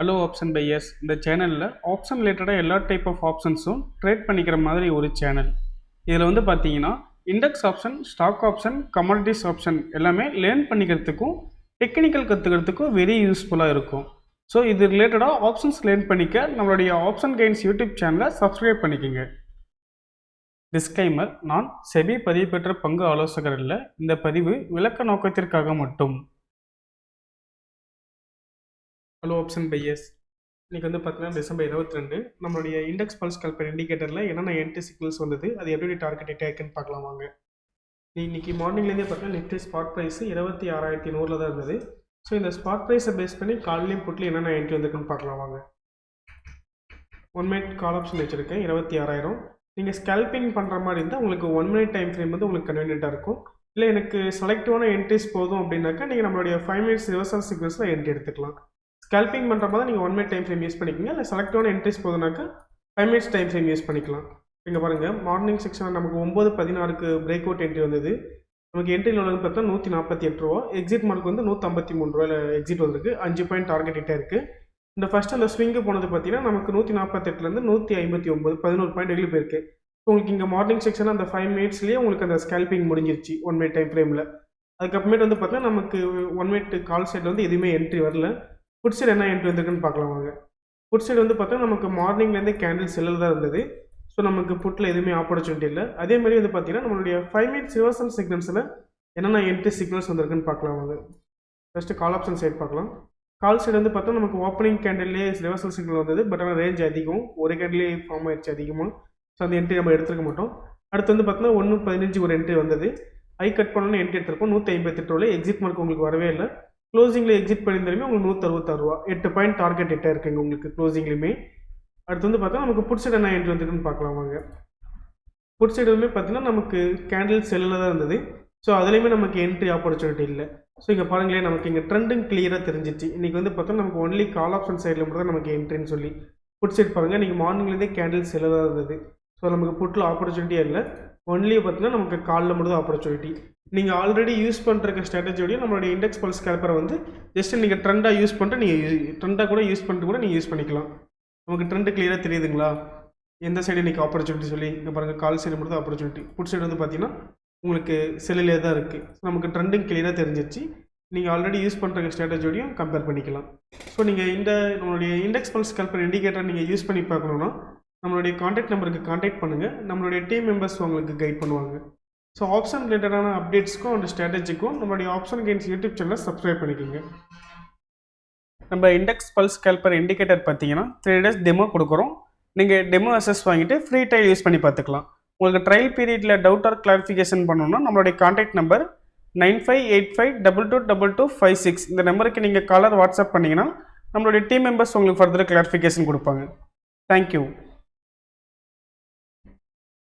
Hello option buyers. இந்த சேனலில் option ரிலேட்டடாக எல்லா டைப் ஆஃப் ஆப்ஷன்ஸும் ட்ரேட் பண்ணிக்கிற மாதிரி ஒரு சேனல். இதில் வந்து பார்த்தீங்கன்னா index option, stock option, commodities option எல்லாமே லேர்ன் பண்ணிக்கிறதுக்கும் டெக்னிக்கல் கற்றுக்கிறதுக்கும் வெரி யூஸ்ஃபுல்லாக இருக்கும். ஸோ இது ரிலேட்டடாக ஆப்ஷன்ஸ் லேர்ன் பண்ணிக்க நம்மளுடைய ஆப்ஷன் கைன்ஸ் யூடியூப் சேனலை சப்ஸ்கிரைப் பண்ணிக்கோங்க. டிஸ்க்ளைமர்: நான் செபி பதிவு பெற்ற பங்கு ஆலோசகர் இல்லை. இந்த பதிவு விளக்க நோக்கத்திற்காக மட்டும். Hello option buyers. இன்றைக்கி வந்து பார்த்தீங்கன்னா டிசம்பர் 22 நம்மளுடைய இண்டெக்ஸ் பல்ஸ் கால்குலேட்டர் இண்டிகேட்டரில் என்னென்ன என்ட்ரி சிக்னல்ஸ் வந்தது, அது எப்படி டார்கெட் ஹிட் ஆயிருக்குன்னு பார்க்கலாம் வாங்க. இன்றைக்கி மார்னிங்லேருந்தே பார்த்தீங்கன்னா நிஃப்டி ஸ்பாட் ப்ரைஸ் 26,100 தான் இருந்தது. ஸோ இந்த ஸ்பாட் ப்ரைஸை பேஸ் பண்ணி கால்லையும் புட்லையும் என்னென்ன என்ட்ரி வந்திருக்குன்னு பார்க்கலாம் வாங்க. 1 மினிட் கால் ஆப்ஷன் வச்சுருக்கேன் 26,000. நீங்கள் ஸ்கேல்பிங் பண்ணுற மாதிரி இருந்தால் உங்களுக்கு 1 மினிட் டைம் ஃப்ரேம் வந்து உங்களுக்கு கன்வீனியண்ட்டாக இருக்கும். இல்லை எனக்கு செலக்டிவான என்ட்ரிஸ் போதும் அப்படின்னாக்கா நீங்கள் நம்மளுடைய 5 மினிட்ஸ் ரிவர்சல் சிக்னல்ஸில் என்ட்ரி எடுத்துக்கலாம். ஸ்கேல்பிங் பண்ணுற மாதிரி நீங்கள் 1 மினிட் டைம் ஃப்ரேம் யூஸ் பண்ணிக்கோங்க. இல்லை செலக்டிவான என்ட்ரிஸ் போதுனாக்கா 5 மினிட்ஸ் டைம் ஃப்ரேம் யூஸ் பண்ணிக்கலாம். இங்கே பாருங்கள், மார்னிங் செக்ஷனில் நமக்கு 9:16க்கு பிரேக் அவுட் என்ட்ரி வந்தது. நமக்கு என்ட்ரியில் வந்து பார்த்தா 148 ரூபா, எக்ஸிட் மார்க் வந்து 153 ரூபாயில் எக்ஸிட் வந்திருக்கு. 5 பாயிண்ட் டார்கெட் ஹிட்டாக இருக்குது. இந்த ஃபஸ்ட்டு அந்த ஸ்விங்கு போனது பார்த்தீங்கன்னா நமக்கு 148லேருந்து 159 11 பாயிண்ட் வெளியே போயிருக்கு. உங்களுக்கு இங்கே மார்னிங் செக்ஷனில் அந்த 5 மினிட்ஸ்லேயே உங்களுக்கு அந்த ஸ்கேல்பிங் முடிஞ்சிருச்சு 1 மினிட் டைம் ஃப்ரேமில். அதுக்கப்புறமேட்டு வந்து பார்த்தீங்கன்னா நமக்கு 1 மினிட் கால் சைடில் வந்து எதுவுமே என்ட்ரி வரல. புட் சைடு என்ன என்ட்ரி வந்திருக்குன்னு பார்க்கலாம் வாங்க. புட் சைடு வந்து பார்த்தா நமக்கு மார்னிங்லேருந்தே கேண்டில் செல்லில் தான் இருந்தது. ஸோ நமக்கு புட்டில் எதுவுமே ஆப்பர்ச்சுனிட்டி இல்லை. அதே மாதிரி வந்து பார்த்தீங்கன்னா நம்மளுடைய 5 மினிட்ஸ் ரிவர்சல் சிக்னல்ஸில் என்னென்ன என்ட்ரி சிக்னல்ஸ் வந்திருக்குன்னு பார்க்கலாம் வாங்க. ஃபஸ்ட்டு கால் ஆப்ஷன் சைடு பார்க்கலாம். கால் சைடு வந்து பார்த்தா நமக்கு ஓப்பனிங் கேண்டில்லே ரிவர்சல் சிக்னல் வந்தது. பட் ஆனால் ரேஞ்ச் அதிகம், ஒரு கேண்டிலே ஃபார்ம் ஆயிடுச்சு அதிகமாக. ஸோ அந்த என்ட்ரி நம்ம எடுத்துக்க மாட்டோம். அடுத்து வந்து பார்த்தீங்கன்னா 1:15 ஒரு என்ட்ரி வந்தது. ஐ கட் பண்ணணும்னு என்ட்ரி எடுத்திருப்போம் 158 ரூபாய். எக்ஸிட் மார்க் உங்களுக்கு வரவே இல்லை. க்ளோசிங்கில் எக்ஸிட் பண்ணியிருந்தாலுமே உங்களுக்கு 166 ரூபா, 8 பாயிண்ட் டார்கெட் ஹிட்டாக இருக்குங்க உங்களுக்கு க்ளோசிங்லேயுமே. அடுத்து வந்து பார்த்தா நமக்கு புட் சைடு என்ன என்ட்ரி வந்துருக்குன்னு பார்க்கலாம் வாங்க. புட் சைடு வந்து பார்த்தீங்கன்னா நமக்கு கேண்டில் செல்லில் தான் இருந்தது. ஸோ அதுலேயுமே நமக்கு என்ட்ரி ஆப்பர்ச்சுனிட்டி இல்லை. ஸோ இங்கே பாருங்களேன், நமக்கு இங்கே ட்ரெண்டும் கிளியராக தெரிஞ்சிச்சு. இன்றைக்கி வந்து பார்த்தோன்னா நமக்கு ஒன்லி கால் ஆப்ஷன் சைடில் மட்டும் தான் நமக்கு என்ட்ரின்னு சொல்லி. புட் சைடு பாருங்கள், இன்றைக்கி மார்னிங்லேருந்தே கேண்டில் செல்லில் தான் இருந்தது. ஸோ நமக்கு புட்டில் ஆப்பர்ச்சுனிட்டியாக இல்லை. ஒன்லி பார்த்தீங்கன்னா நமக்கு காலில் மட்டும் தான் ஆப்பர்ச்சுனிட்டி. நீங்கள் ஆல்ரெடி யூஸ் பண்ணுற ஸ்ட்ராட்டஜியோடய நம்மளுடைய இண்டெக்ஸ் பல்ஸ் கால்குலேட்டரை வந்து ஜஸ்ட் நீங்கள் ட்ரெண்டாக யூஸ் பண்ணிட்டு நீங்கள் ட்ரெண்டாக கூட யூஸ் பண்ணிட்டு கூட நீங்கள் யூஸ் பண்ணிக்கலாம். நமக்கு ட்ரெண்டு கிளியராக தெரியுதுங்களா, எந்த சைடு இன்றைக்கி ஆப்பர்ச்சுனிட்டி சொல்லி. இங்கே பாருங்கள், கால் சைடு மட்டும் தான் ஆப்பர்ச்சுனிட்டி. புட் சைடு வந்து பார்த்தீங்கன்னா உங்களுக்கு செல்லிலே தான் இருக்குது. ஸோ நமக்கு ட்ரெண்டும் கிளியராக தெரிஞ்சிச்சு. நீங்கள் ஆல்ரெடி யூஸ் பண்ணுற ஸ்ட்ராட்டஜியோடையும் கம்பேர் பண்ணிக்கலாம். ஸோ நீங்கள் நம்மளுடைய இண்டெக்ஸ் பல்ஸ் கால்குலேட்டர் இண்டிகேட்டர் நீங்கள் யூஸ் பண்ணி பார்க்கணுன்னா நம்மளுடைய காண்டாக்ட் நம்பருக்கு காண்டாக்ட் பண்ணுங்கள். நம்மளுடைய டீம் மெம்பர்ஸ் உங்களுக்கு கைட் பண்ணுவாங்க. ஸோ ஆப்ஷன் ரிலேட்டடான அப்டேட்ஸ்க்கும் அந்த ஸ்ட்ராட்டஜிக்கும் நம்மளுடைய ஆப்ஷன் கைன்ஸ் யூடியூப் சேனலை சப்ஸ்கிரைப் பண்ணிக்கோங்க. நம்ம இண்டெக்ஸ் பல்ஸ் கால்குலேட்டர் இண்டிகேட்டர் பார்த்தீங்கன்னா 3 days டெமோ கொடுக்குறோம். நீங்கள் டெமோ அசஸ் வாங்கிட்டு ஃப்ரீ ட்ரையல் யூஸ் பண்ணி பார்த்துக்கலாம். உங்களுக்கு ட்ரையல் பீரியடில் டவுட் ஆர் கிளாரிஃபிகேஷன் பண்ணணும்னா நம்மளுடைய காண்டாக்ட் நம்பர் 9585222256 இந்த நம்பருக்கு நீங்கள் காலர் வாட்ஸ்அப் பண்ணிங்கன்னா நம்மளுடைய டீம் மெம்பர்ஸ் உங்களுக்கு ஃபர்தர் கிளாரிஃபிகேஷன் கொடுப்பாங்க. தேங்க்யூ.